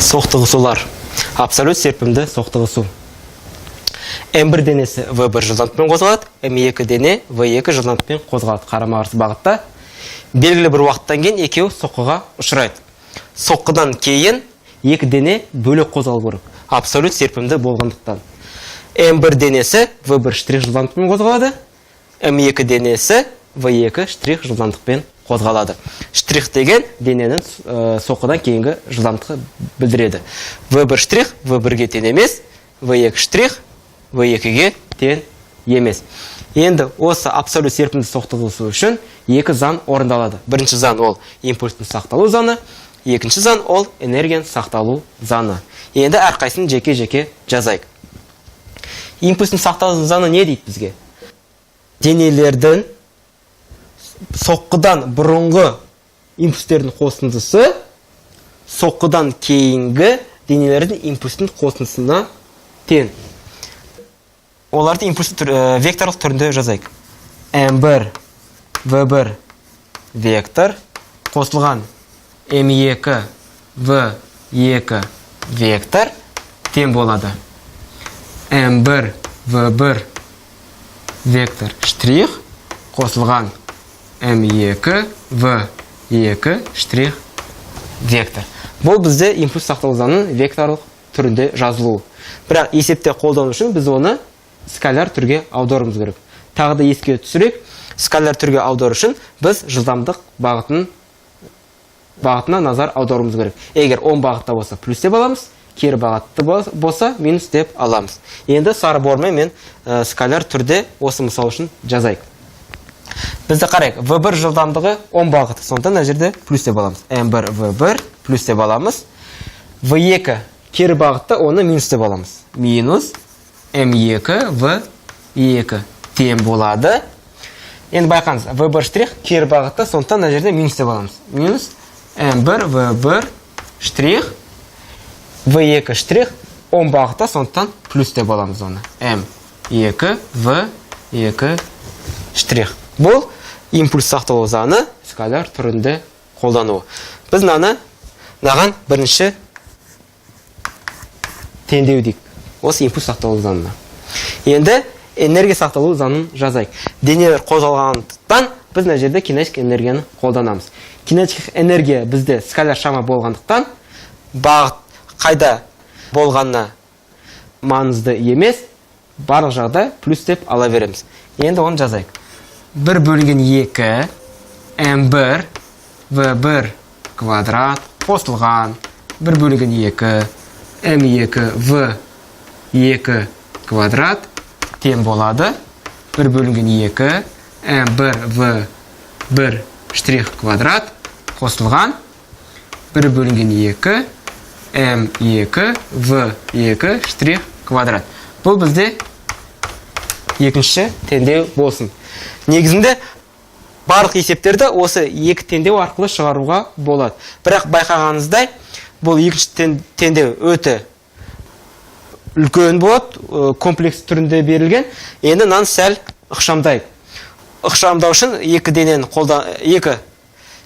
Соқтығысулар. Абсолют серпімді соқтығысу. М1 денесі В1 жылдамдықпен қозғалады, М2 дене В2 жылдамдықпен қозғалады. Қарама-қарсы бағытта. Белгілі бір уақыттан кейін екеуі соққыға ұшырайды. Соққыдан кейін екі дене бөлек қозғалу керек. Абсолют серпімді болғандықтан. М1 денесі В1 штрих жылдамдықпен қозғалады, М2 денесі В2 штрих жылдамдықпен қозғалады. Штрих деген дененің соққыдан кейінгі жылдамдығы білдіреді. В1 штрих В1-ге тең емес, В2 штрих В2-ге тең емес. Енді осы абсолют серпімді соқтығысу үшін екі заң орындалады. Бірінші заң ол импульстың сақталу заңы, екінші заң ол энергияның сақталу заңы. Енді әрқайсысын жеке-жеке жазайық. Импульстың сақталу заңы не дейді бізге? Денелердің соққыдан бұрынғы импульстердің қосындысы соққыдан кейінгі денелердің импульстың қосындысына тең. Оларды векторлық түрінде жазайық. М1 В1 вектор қосылған М2 В2 вектор тең болады. М1 В1 вектор штрих қосылған М2 В2 штрих вектор. Бұл бізде импульс сақталу заңының векторлық түрінде жазылуы. Бірақ есепте қолдану үшін біз оны скаляр түрге аударуымыз керек. Тағы да еске түсірейік, скаляр түрге аудару үшін біз жылдамдық бағытына назар аударуымыз керек. Егер оң бағытта болса плюс деп аламыз, кері бағытта болса минус деп аламыз. Енді сары бормен мен скаляр түрде осы мысал үшін жазайық. Бізді қарайық, В1 жылдамдығы оң бағыты, сондықтан мына жерде плюс деп аламыз. М1 В1 плюс деп аламыз. В2 кері бағытта оны минус деп аламыз. Минус М2 В2 тең болады. Енді байқаңыз, В1 штрих кері бағытта, сондықтан мына жерде минус деп аламыз. Минус М1 В1 штрих В2 штрих оң бағытта, сондықтан плюс деп аламыз оны. М2 В2 штрих. Бұл импульс сақталу заңы скаляр түрінде қолдануы. Біз наған бірінші теңдеу дейік. Осы импульс сақталу заңына. Енді энергия сақталу заңын жазайық. Денелер қозғалғандықтан біз мына жерде кинетикалық энергияны қолданамыз. Кинетикалық энергия бізде скаляр шама болғандықтан бағыт қайда болғанына маңызды емес, барлық жағдай плюс деп ала береміз. Енді оны жазайық. 1 бөлінген 2 М1 В1 квадрат қосылған 1 бөлінген 2 М2 В2 квадрат тең болады. 1 бөлінген 2 М1 В1 штрих квадрат қосылған 1 бөлінген 2 М2 В2 штрих квадрат. Бұл бізде екінші теңдеу болсын. Негізінде барлық есептерді осы екі теңдеу арқылы шығаруға болады. Бірақ байқағаныңыздай, бұл екінші теңдеу өте үлкен болады, комплекс түрінде берілген. Енді нан сәл ықшамдайық. Ықшамдау үшін екі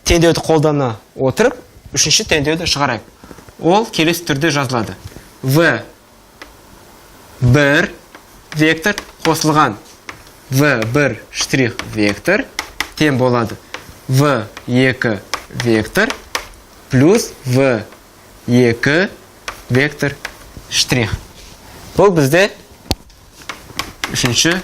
теңдеуді қолдана отырып, үшінші теңдеуді шығарайық. Ол келесі түрде жазылады. В1 вектор қосылған В1 штрих вектор тең болады. В2 вектор плюс В2 вектор штрих. Бұл бізде үшінші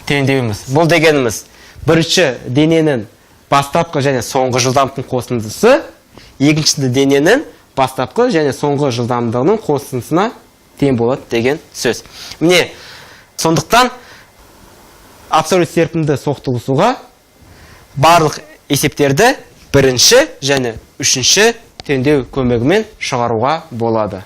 теңдеуіміз. Бұл дегеніміз бірінші дененің бастапқы және соңғы жылдамдықтың қосындысы, екіншісінде дененің бастапқы және соңғы жылдамдығының қосындысына тең болады деген сөз. Міне, сондықтан абсолют серпімді соқтығысуға барлық есептерді бірінші және үшінші теңдеу көмегімен шығаруға болады.